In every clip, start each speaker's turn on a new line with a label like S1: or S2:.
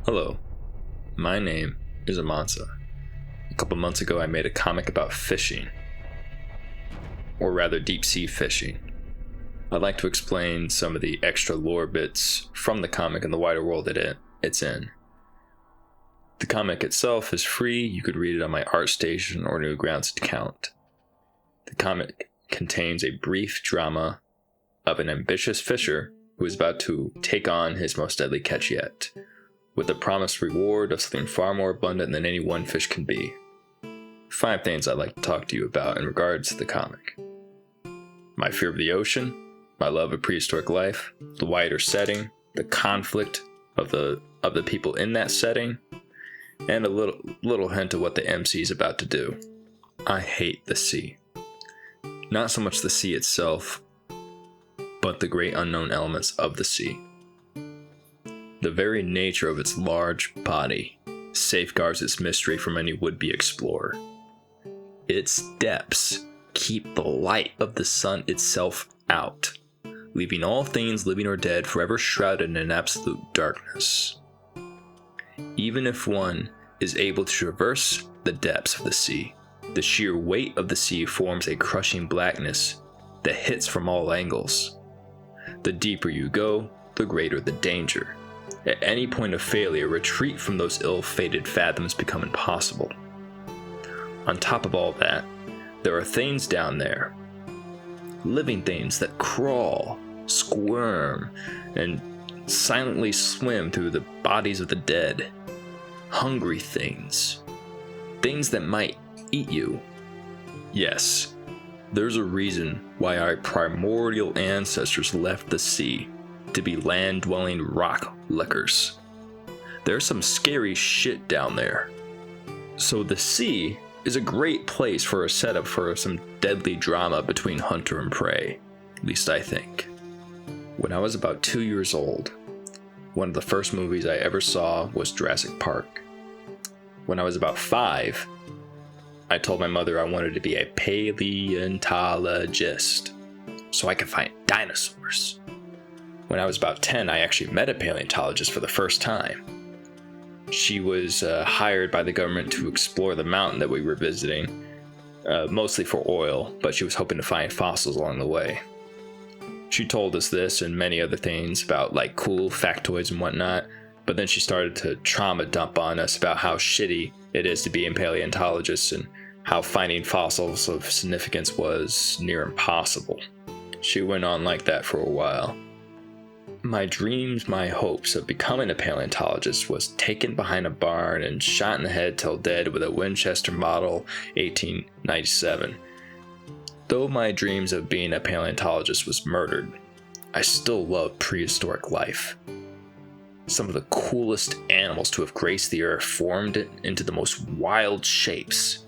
S1: Hello, my name is Amansa. A couple months ago I made a comic about fishing, or rather deep sea fishing. I'd like to explain some of the extra lore bits from the comic and the wider world that it's in. The comic itself is free. You could read it on my ArtStation or Newgrounds account. The comic contains a brief drama of an ambitious fisher who is about to take on his most deadly catch yet, with the promised reward of something far more abundant than any one fish can be. 5 things I'd like to talk to you about in regards to the comic. My fear of the ocean, my love of prehistoric life, the wider setting, the conflict of the people in that setting, and a little hint of what the MC is about to do. I hate the sea. Not so much the sea itself, but the great unknown elements of the sea. The very nature of its large body safeguards its mystery from any would-be explorer. Its depths keep the light of the sun itself out, leaving all things living or dead forever shrouded in absolute darkness. Even if one is able to traverse the depths of the sea, the sheer weight of the sea forms a crushing blackness that hits from all angles. The deeper you go, the greater the danger. At any point of failure, retreat from those ill-fated fathoms become impossible. On top of all that, there are things down there. Living things that crawl, squirm, and silently swim through the bodies of the dead. Hungry things. Things that might eat you. Yes, there's a reason why our primordial ancestors left the sea to be land-dwelling rock lickers. There's some scary shit down there. So the sea is a great place for a setup for some deadly drama between hunter and prey, at least I think. When I was about 2 years old, one of the first movies I ever saw was Jurassic Park. When I was about 5, I told my mother I wanted to be a paleontologist so I could find dinosaurs. When I was about 10, I actually met a paleontologist for the first time. She was hired by the government to explore the mountain that we were visiting, mostly for oil, but she was hoping to find fossils along the way. She told us this and many other things about like cool factoids and whatnot, but then she started to trauma dump on us about how shitty it is to be a paleontologist and how finding fossils of significance was near impossible. She went on like that for a while. My dreams, my hopes of becoming a paleontologist was taken behind a barn and shot in the head till dead with a Winchester Model 1897. Though my dreams of being a paleontologist was murdered, I still loved prehistoric life. Some of the coolest animals to have graced the earth formed it into the most wild shapes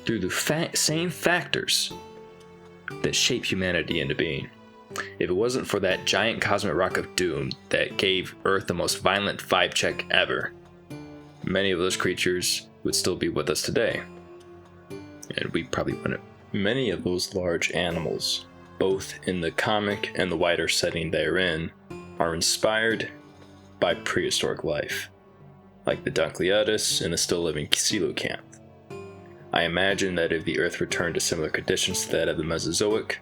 S1: through the same factors that shape humanity into being. If it wasn't for that giant cosmic rock of doom that gave Earth the most violent vibe check ever, many of those creatures would still be with us today. And we probably wouldn't. Many of those large animals, both in the comic and the wider setting they're in, are inspired by prehistoric life, like the Dunkleotis and the still-living coelacanth. I imagine that if the Earth returned to similar conditions to that of the Mesozoic,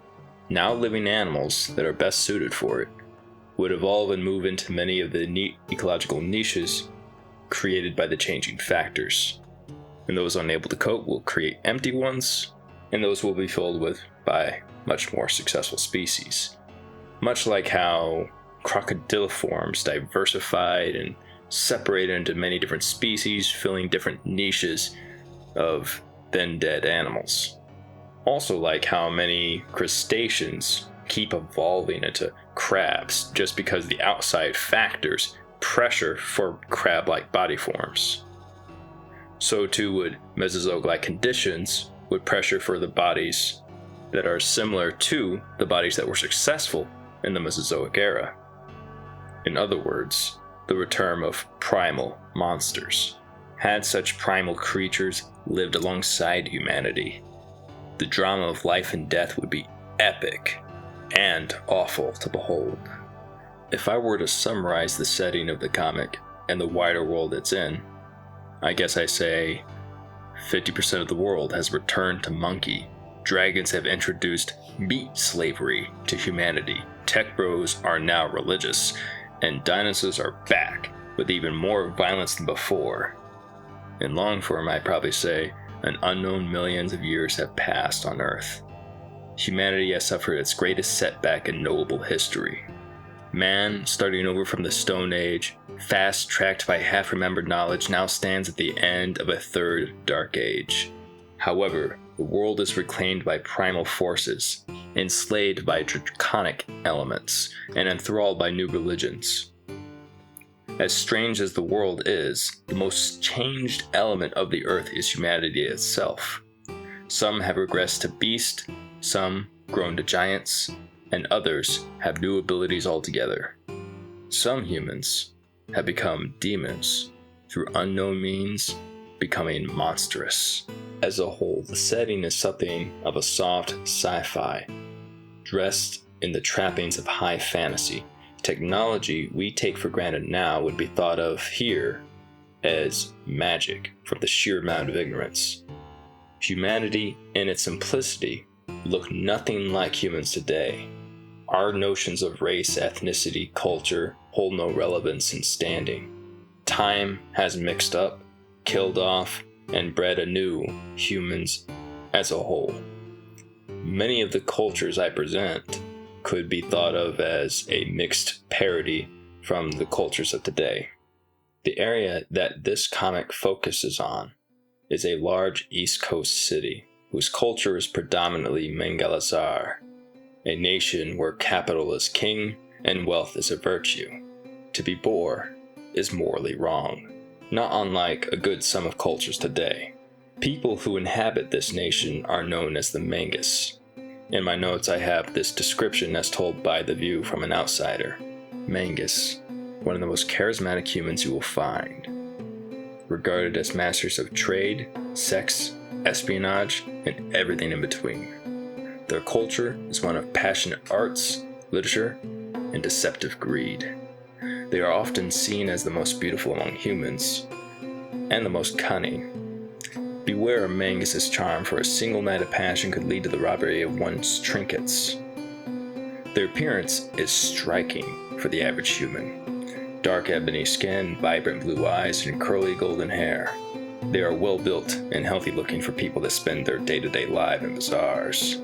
S1: now living animals that are best suited for it would evolve and move into many of the neat ecological niches created by the changing factors. And those unable to cope will create empty ones, and those will be filled with by much more successful species. Much like how crocodiliforms diversified and separated into many different species, filling different niches of then dead animals. Also like how many crustaceans keep evolving into crabs just because the outside factors pressure for crab-like body forms. So too would Mesozoic-like conditions would pressure for the bodies that are similar to the bodies that were successful in the Mesozoic era. In other words, the return of primal monsters. Had such primal creatures lived alongside humanity, the drama of life and death would be epic and awful to behold. If I were to summarize the setting of the comic, and the wider world it's in, I guess I say 50% of the world has returned to monkey. Dragons have introduced meat slavery to humanity. Tech bros are now religious, and dinosaurs are back with even more violence than before. In long form, I'd probably say an unknown millions of years have passed on Earth. Humanity has suffered its greatest setback in knowable history. Man, starting over from the Stone Age, fast-tracked by half-remembered knowledge, now stands at the end of a third dark age. However, the world is reclaimed by primal forces, enslaved by draconic elements, and enthralled by new religions. As strange as the world is, the most changed element of the earth is humanity itself. Some have regressed to beast, some grown to giants, and others have new abilities altogether. Some humans have become demons through unknown means, becoming monstrous. As a whole, the setting is something of a soft sci-fi, dressed in the trappings of high fantasy. Technology we take for granted now would be thought of here as magic from the sheer amount of ignorance. Humanity, in its simplicity, look nothing like humans today. Our notions of race, ethnicity, culture hold no relevance in standing. Time has mixed up, killed off, and bred anew humans as a whole. Many of the cultures I present could be thought of as a mixed parody from the cultures of today. The area that this comic focuses on is a large East Coast city whose culture is predominantly Mangalazar, a nation where capital is king and wealth is a virtue. To be poor is morally wrong, not unlike a good sum of cultures today. People who inhabit this nation are known as the Mangus. In my notes I have this description as told by The View from an outsider. Mangus, one of the most charismatic humans you will find. Regarded as masters of trade, sex, espionage, and everything in between. Their culture is one of passionate arts, literature, and deceptive greed. They are often seen as the most beautiful among humans, and the most cunning. Beware of Mangus's charm, for a single night of passion could lead to the robbery of one's trinkets. Their appearance is striking for the average human. Dark ebony skin, vibrant blue eyes, and curly golden hair. They are well built and healthy looking for people that spend their day-to-day life in bazaars.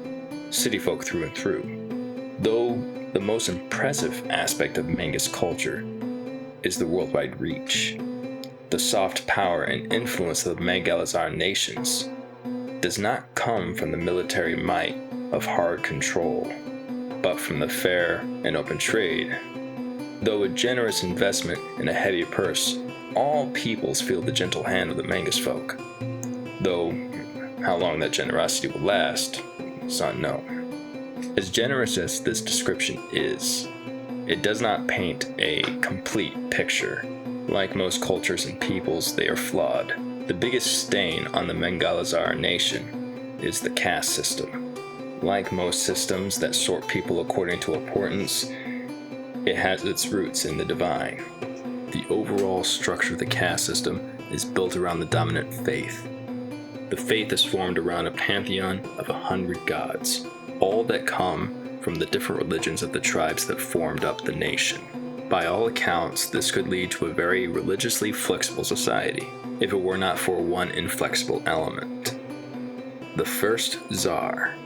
S1: City folk through and through. Though the most impressive aspect of Mangus culture is the worldwide reach. The soft power and influence of the Mangalazar nations does not come from the military might of hard control, but from the fair and open trade. Though a generous investment in a heavy purse, all peoples feel the gentle hand of the Mangus folk. Though how long that generosity will last is unknown. As generous as this description is, it does not paint a complete picture. Like most cultures and peoples, they are flawed. The biggest stain on the Mangalazar nation is the caste system. Like most systems that sort people according to importance, it has its roots in the divine. The overall structure of the caste system is built around the dominant faith. The faith is formed around a pantheon of 100 gods, all that come from the different religions of the tribes that formed up the nation. By all accounts, this could lead to a very religiously flexible society, if it were not for one inflexible element. The first Tsar.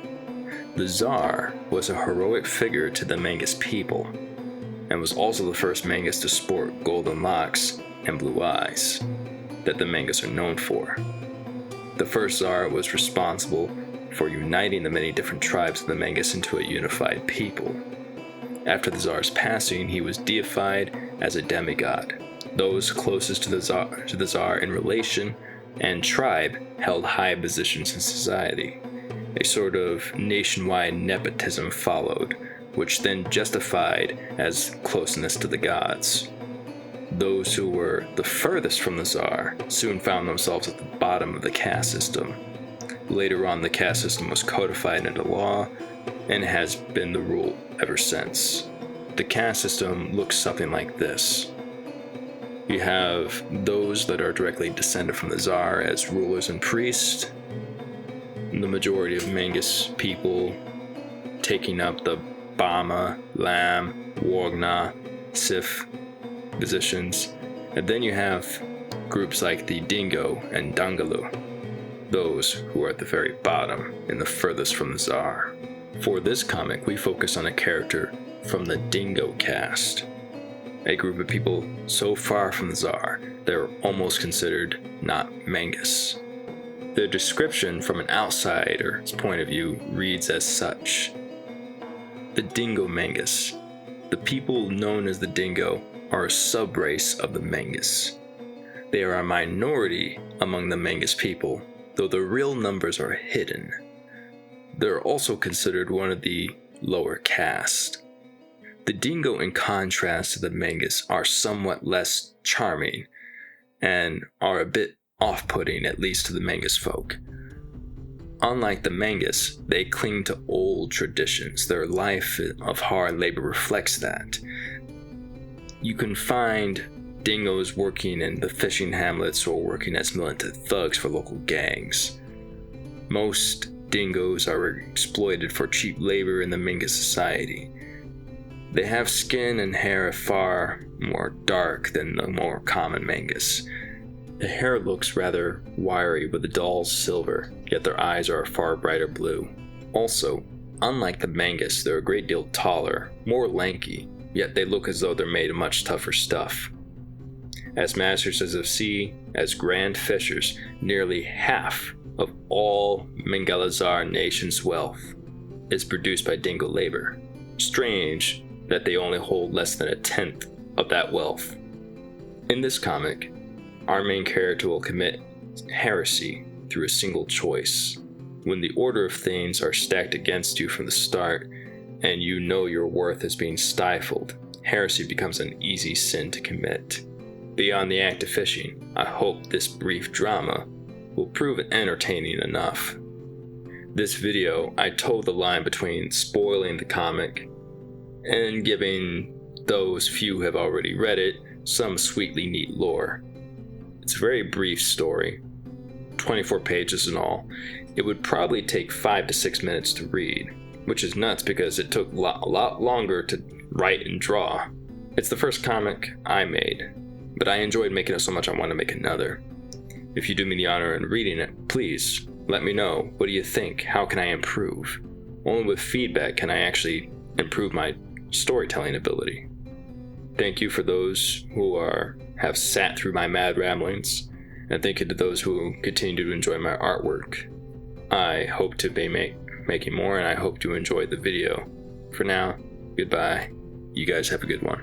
S1: The Tsar was a heroic figure to the Mangus people, and was also the first Mangus to sport golden locks and blue eyes that the Mangus are known for. The first Tsar was responsible for uniting the many different tribes of the Mangus into a unified people. After the Tsar's passing, he was deified as a demigod. Those closest to the Tsar in relation and tribe held high positions in society. A sort of nationwide nepotism followed, which then justified as closeness to the gods. Those who were the furthest from the Tsar soon found themselves at the bottom of the caste system. Later on, the caste system was codified into law and has been the rule ever since. The caste system looks something like this. You have those that are directly descended from the Tsar as rulers and priests. The majority of Mangus people taking up the Bama, Lam, Wogna, Sif positions. And then you have groups like the Dingo and Dangalu, those who are at the very bottom and the furthest from the Tsar. For this comic, we focus on a character from the Dingo caste, a group of people so far from the Tsar they're almost considered not Mangus. The description from an outsider's point of view reads as such. The Dingo Mangus. The people known as the Dingo are a subrace of the Mangus. They are a minority among the Mangus people, though the real numbers are hidden. They're also considered one of the lower caste. The Dingo, in contrast to the Mangus, are somewhat less charming and are a bit off-putting, at least to the Mangus folk. Unlike the Mangus, they cling to old traditions. Their life of hard labor reflects that. You can find Dingoes working in the fishing hamlets or working as militant thugs for local gangs. Most Dingoes are exploited for cheap labor in the Mangus society. They have skin and hair far more dark than the more common Mangus. The hair looks rather wiry with a dull silver, yet their eyes are a far brighter blue. Also, unlike the Mangus, they're a great deal taller, more lanky, yet they look as though they're made of much tougher stuff. As masters of the sea, as grand fishers, nearly half of all Mangalazar nation's wealth is produced by Dingo labor. Strange that they only hold less than a tenth of that wealth. In this comic, our main character will commit heresy through a single choice. When the order of things are stacked against you from the start, and you know your worth is being stifled, heresy becomes an easy sin to commit. Beyond the act of fishing, I hope this brief drama will prove entertaining enough. This video, I told the line between spoiling the comic and giving those few who have already read it some sweetly neat lore. It's a very brief story, 24 pages in all. It would probably take 5 to 6 minutes to read, which is nuts because it took a lot longer to write and draw. It's the first comic I made, but I enjoyed making it so much I want to make another. If you do me the honor in reading it, please let me know. What do you think? How can I improve? Only with feedback can I actually improve my storytelling ability. Thank you for those who have sat through my mad ramblings, and thank you to those who continue to enjoy my artwork. I hope to be making more, and I hope you enjoyed the video. For now, goodbye. You guys have a good one.